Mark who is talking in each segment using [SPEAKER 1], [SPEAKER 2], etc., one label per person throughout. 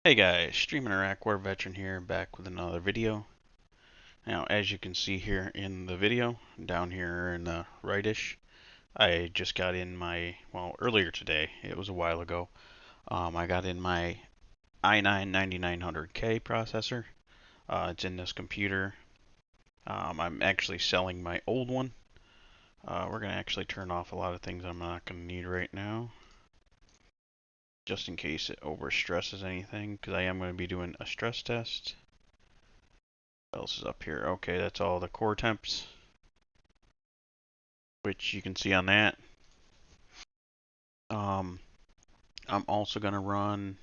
[SPEAKER 1] Hey guys, Streaming Iraq War Veteran here, back with another video. Now, as you can see here in the video, down here in the rightish, I just got in my, well, earlier today, it was a while ago, I got in my i9-9900k processor. It's in this computer. I'm actually selling my old one. We're going to actually turn off a lot of things I'm not going to need right now, just in case it overstresses anything, because I am going to be doing a stress test. What else is up here? Okay, that's all the core temps, which you can see on that. I'm also going to run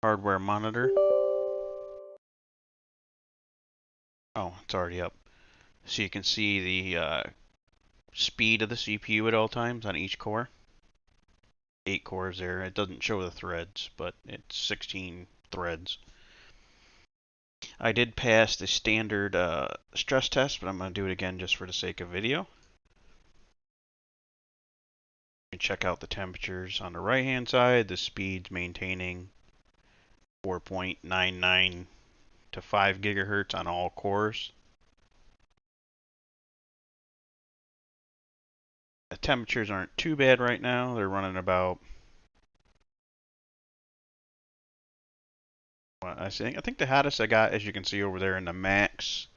[SPEAKER 1] hardware monitor. Oh, it's already up. So you can see the speed of the CPU at all times on each core. 8 cores there. It doesn't show the threads, but it's 16 threads. I did pass the standard stress test, but I'm going to do it again just for the sake of video. You can check out the temperatures on the right hand side. The speed's maintaining 4.99 to 5 gigahertz on all cores. The temperatures aren't too bad right now. They're running about, well, I think the hottest I got, as you can see over there in the max,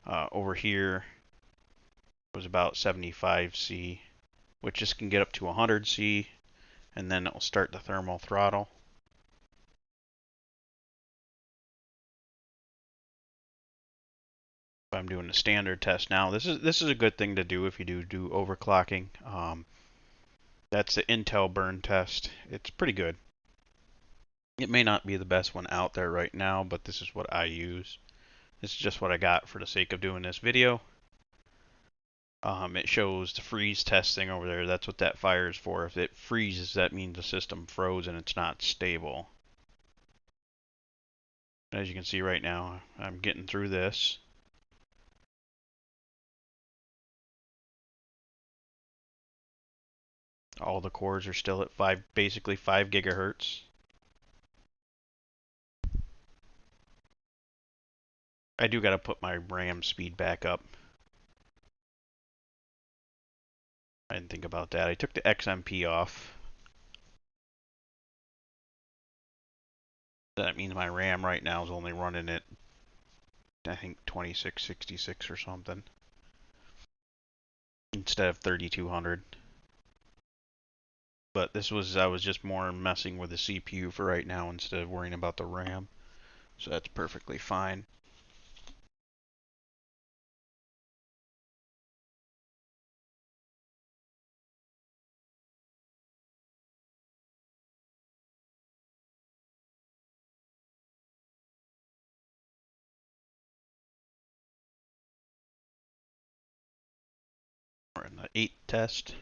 [SPEAKER 1] over here was about 75 C, which just can get up to 100 C, and then it will start the thermal throttle. I'm doing the standard test now. This is a good thing to do if you do overclocking. That's the Intel burn test. It's pretty good. It may not be the best one out there right now, but this is what I use. This is just what I got for the sake of doing this video. It shows the freeze testing over there. That's what that fire is for. If it freezes, that means the system froze and it's not stable. As you can see right now, I'm getting through this. All the cores are still at basically 5 gigahertz. I do got to put my RAM speed back up. I didn't think about that. I took the XMP off. That means my RAM right now is only running at, I think, 2666 or something, instead of 3200. But I was just more messing with the CPU for right now instead of worrying about the RAM. So that's perfectly fine. We're in the 8 test.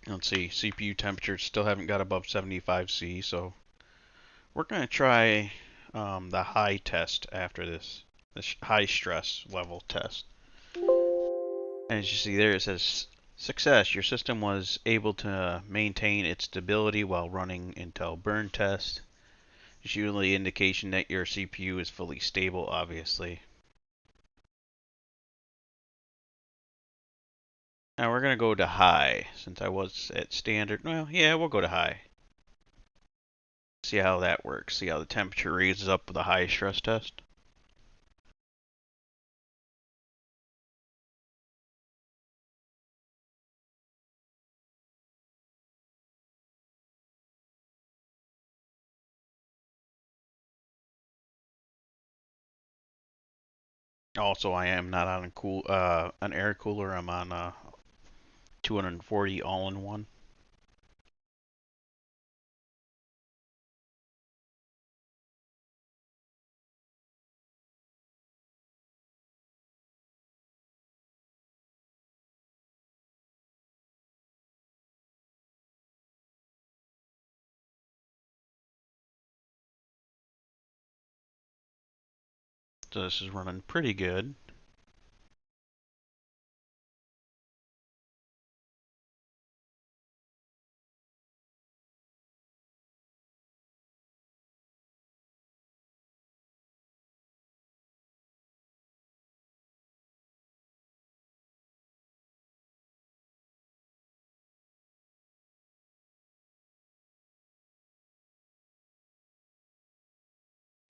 [SPEAKER 1] Let's see, CPU temperatures still haven't got above 75 C, so we're going to try the high test after this high stress level test. As you see there, it says, success, your system was able to maintain its stability while running Intel burn test. It's usually an indication that your CPU is fully stable, obviously. Now we're going to go to high, since I was at standard. Well, yeah, we'll go to high. See how that works. See how the temperature raises up with a high stress test. Also, I am not on an air cooler. I'm on 240 all-in-one. So this is running pretty good.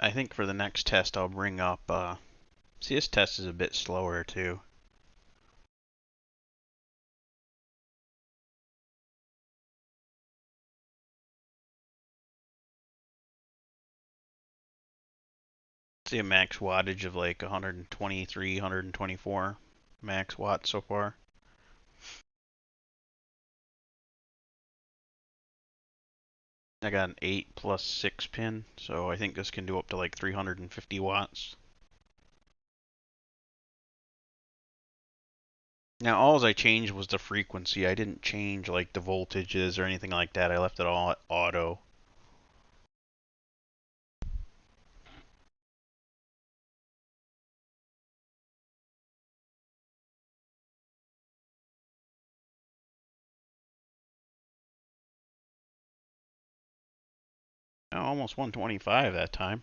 [SPEAKER 1] I think for the next test I'll bring up, see this test is a bit slower too. See a max wattage of like 123, 124 max watts so far. I got an 8 plus 6 pin, so I think this can do up to like 350 watts. Now, all I changed was the frequency. I didn't change like the voltages or anything like that. I left it all at auto. Almost 125 that time.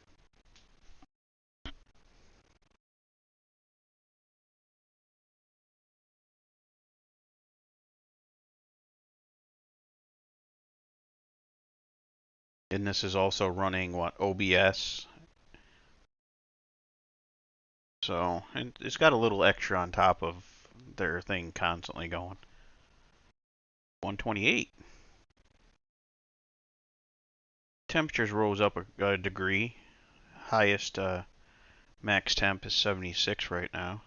[SPEAKER 1] And this is also running what, OBS. So, and it's got a little extra on top of their thing constantly going. 128. Temperatures rose up a degree. Highest max temp is 76 right now.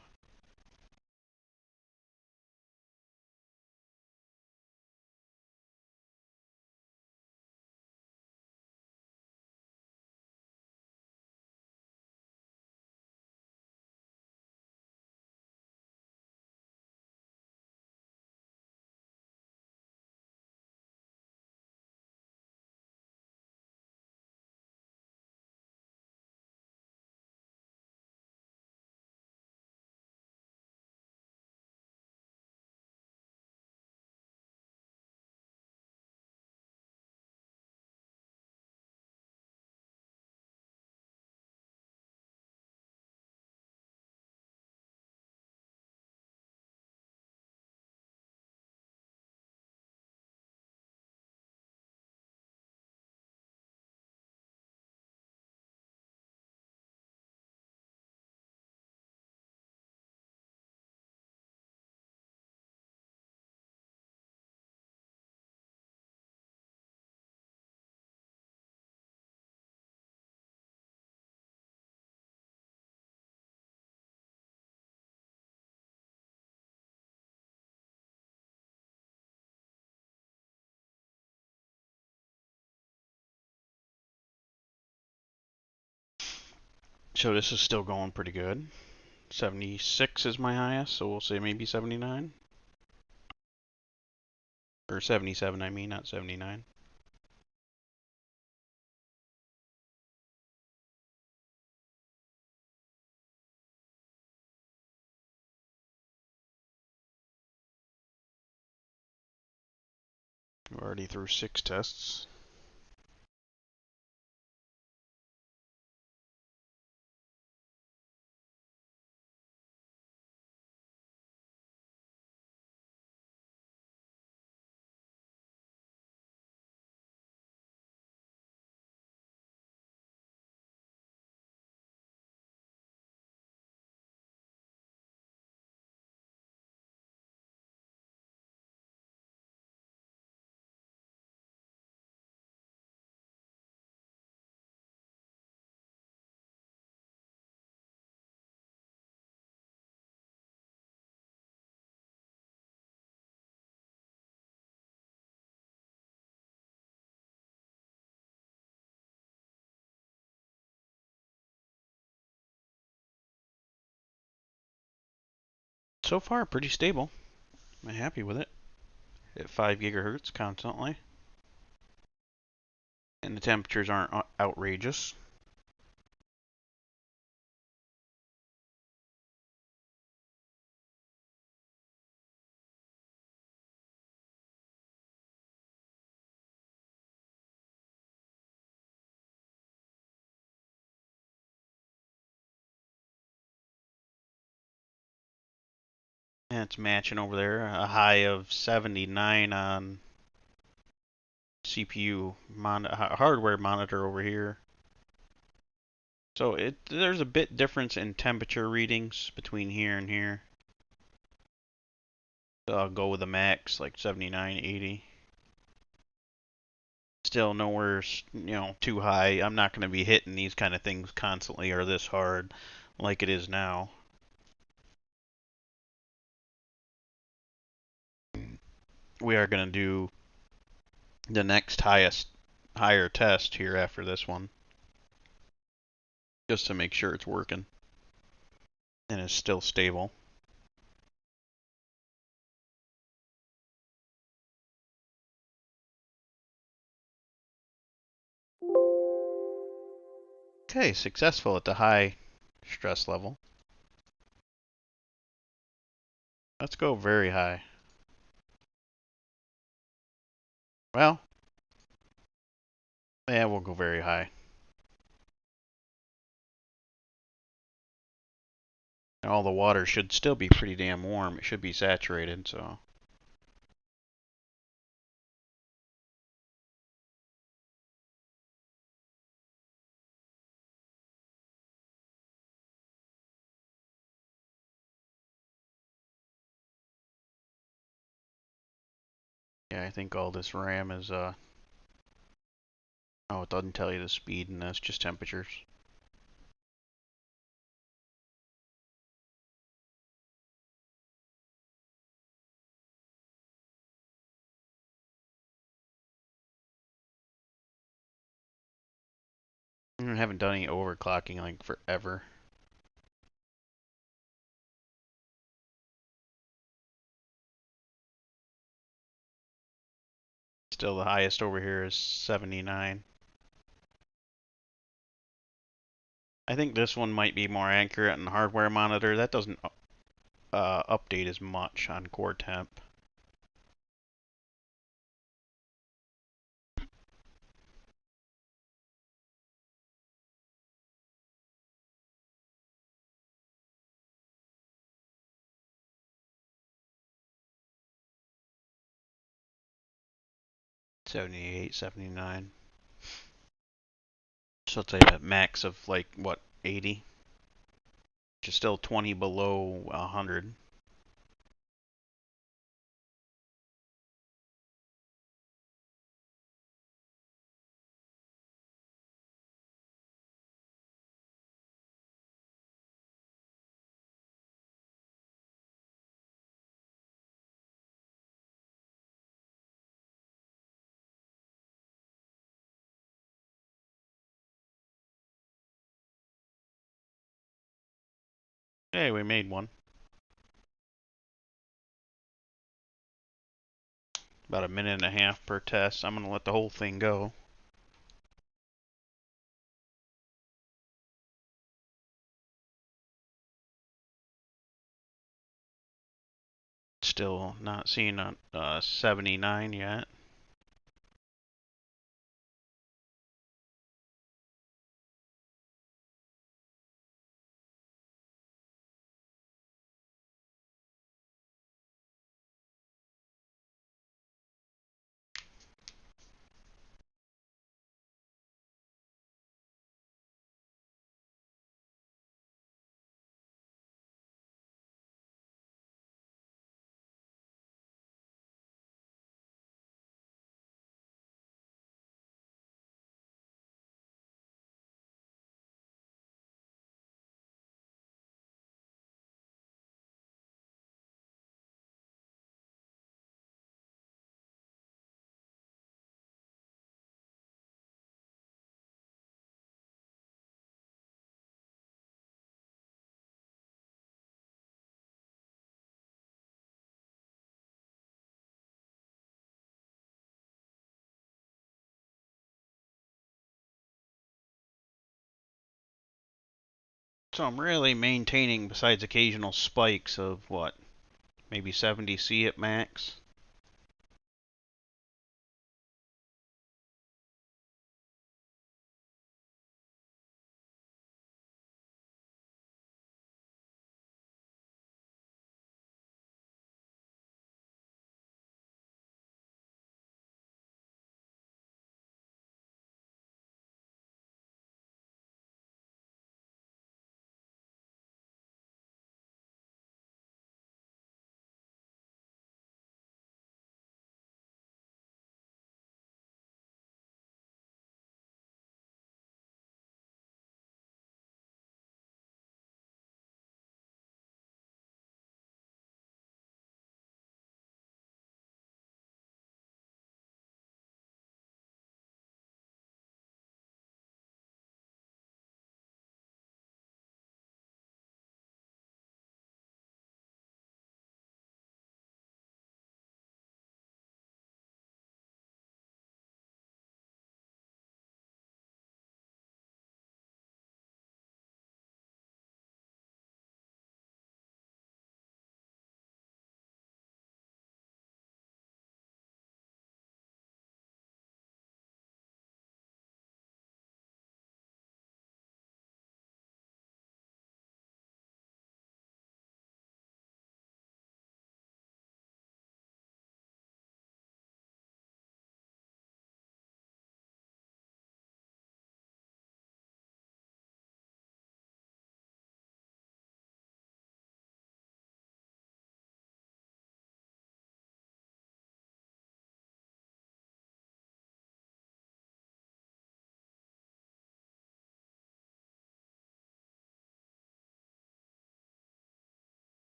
[SPEAKER 1] So this is still going pretty good. 76 is my highest, so we'll say maybe 79. Or 77, I mean, not 79. We're already through 6 tests. So far, pretty stable. I'm happy with it. At 5 gigahertz constantly. And the temperatures aren't outrageous. And it's matching over there. A high of 79 on CPU hardware monitor over here. So there's a bit difference in temperature readings between here and here. So I'll go with a max like 79, 80. Still nowhere, too high. I'm not going to be hitting these kind of things constantly or this hard like it is now. We are going to do the next higher test here after this one, just to make sure it's working and is still stable. Okay, successful at the high stress level. Let's go very high. Well, yeah, we'll go very high. All the water should still be pretty damn warm. It should be saturated, so. Yeah, I think all this RAM is, oh, it doesn't tell you the speed and that's just temperatures. I haven't done any overclocking like forever. Still the highest over here is 79. I think this one might be more accurate on the hardware monitor. That doesn't update as much on core temp. '78, '79. So it's a max of like, what, 80? Which is still 20 below 100. Hey, we made one. About a minute and a half per test. I'm going to let the whole thing go. Still not seeing a 79 yet. So I'm really maintaining, besides occasional spikes of what, maybe 70C at max.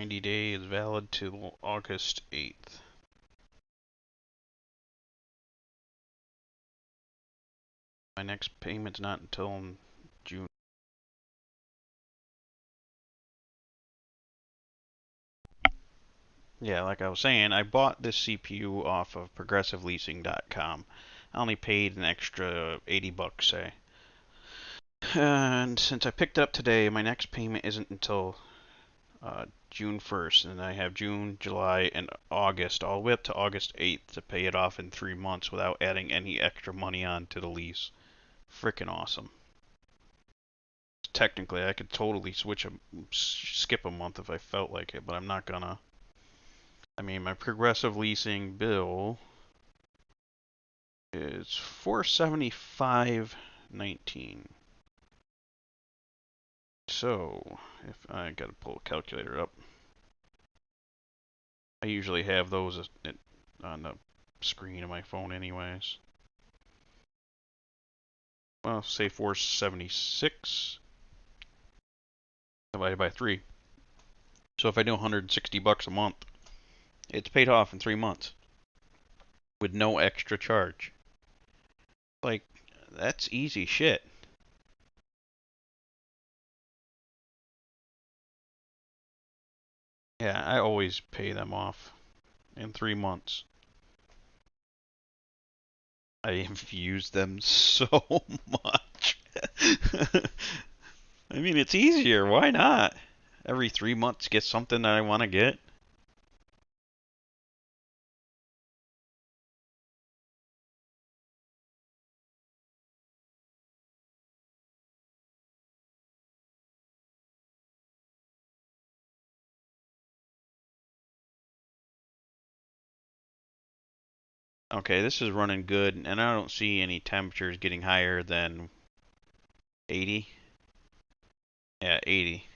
[SPEAKER 1] 90 days valid till August 8th. My next payment's not until June. Yeah, like I was saying, I bought this CPU off of progressiveleasing.com. I only paid an extra 80 bucks, say. And since I picked it up today, my next payment isn't until June 1st, and I have June, July, and August, all the way up to August 8th to pay it off in 3 months without adding any extra money on to the lease. Freaking awesome. Technically, I could totally skip a month if I felt like it, but I'm not gonna. I mean, my progressive leasing bill is $475.19. So, if I gotta pull a calculator up, I usually have those on the screen of my phone, anyways. Well, say 476 divided by 3. So if I do 160 bucks a month, it's paid off in 3 months with no extra charge. Like, that's easy shit. Yeah, I always pay them off in 3 months. I have used them so much. I mean, it's easier. Why not? Every 3 months, get something that I want to get. Okay, this is running good, and I don't see any temperatures getting higher than 80. Yeah, 80.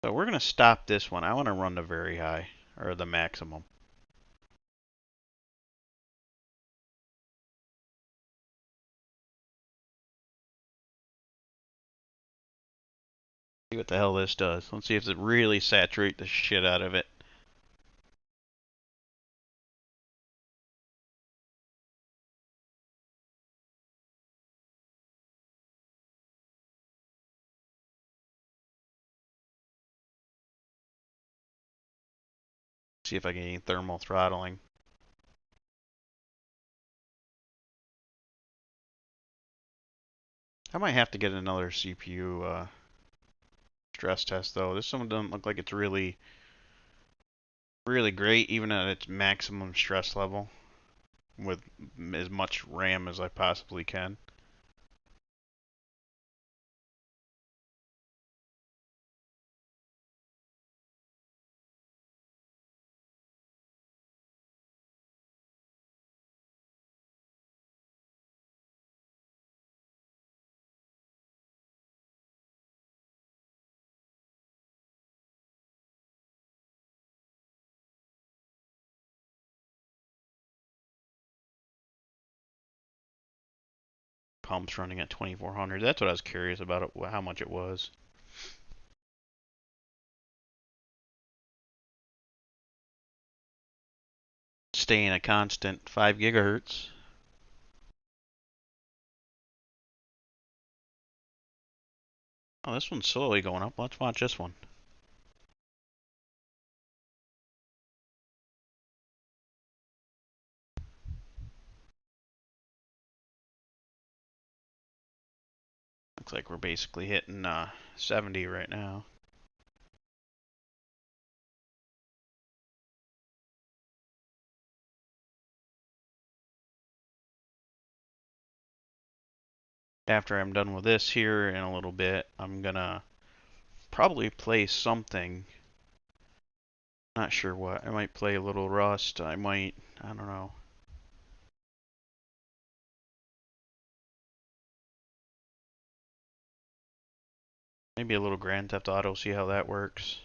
[SPEAKER 1] So we're going to stop this one. I want to run the very high, or the maximum. See what the hell this does. Let's see if it really saturates the shit out of it. See if I can get any thermal throttling. I might have to get another CPU stress test though. This one doesn't look like it's really great, even at its maximum stress level, with as much RAM as I possibly can. Pumps running at 2400. That's what I was curious about, how much it was. Staying a constant 5 gigahertz. Oh, this one's slowly going up. Let's watch this one. Looks like we're basically hitting 70 right now. After I'm done with this here in a little bit, I'm gonna probably play something. Not sure what. I might play a little Rust. I don't know. Maybe a little Grand Theft Auto, see how that works.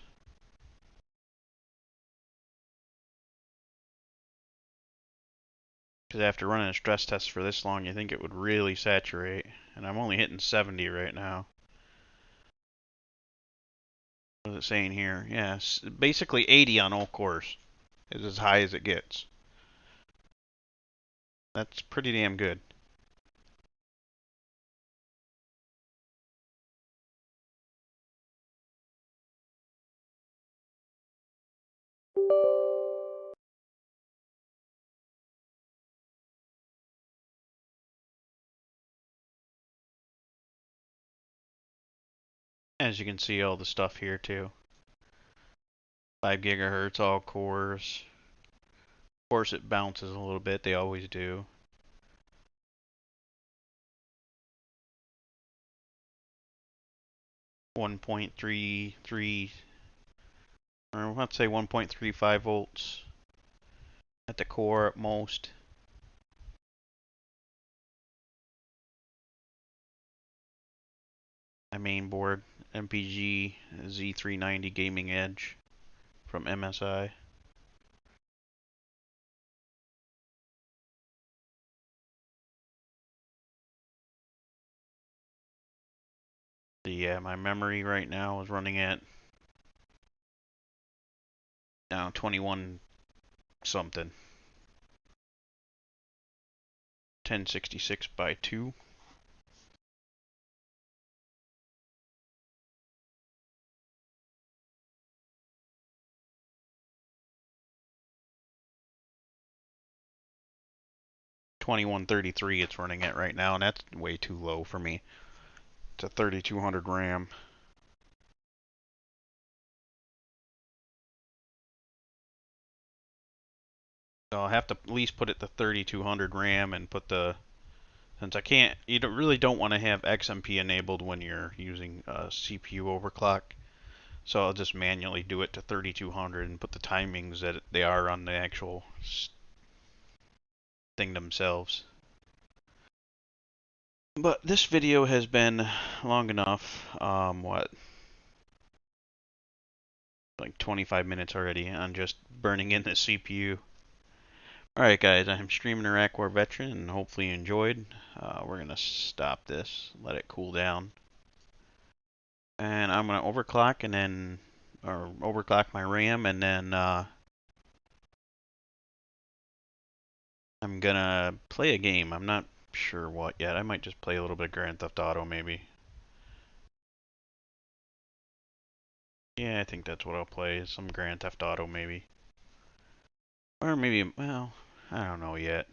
[SPEAKER 1] Because after running a stress test for this long, you think it would really saturate. And I'm only hitting 70 right now. What is it saying here? Yeah, basically 80 on all cores is as high as it gets. That's pretty damn good. As you can see, all the stuff here too. 5 gigahertz, all cores. Of course, it bounces a little bit. They always do. .33, or let's say 1.35 volts at the core at most. My main board, MPG Z390 Gaming Edge from MSI. My memory right now is running at now 21 something. 1066 by 2. $21.33 it's running at right now, and that's way too low for me. It's a 3200 RAM. So I'll have to at least put it to 3200 RAM and put the, since I can't, you really don't want to have XMP enabled when you're using CPU overclock. So I'll just manually do it to 3200 and put the timings that they are on the actual thing themselves. But this video has been long enough. What? Like 25 minutes already on just burning in the CPU. Alright guys, I'm streaming Iraq Veteran and hopefully you enjoyed. We're going to stop this, let it cool down. And I'm going to overclock and then, or overclock my RAM and then I'm going to play a game. I'm not sure what yet. I might just play a little bit of Grand Theft Auto maybe. Yeah, I think that's what I'll play, some Grand Theft Auto maybe. Or maybe, well, I don't know yet.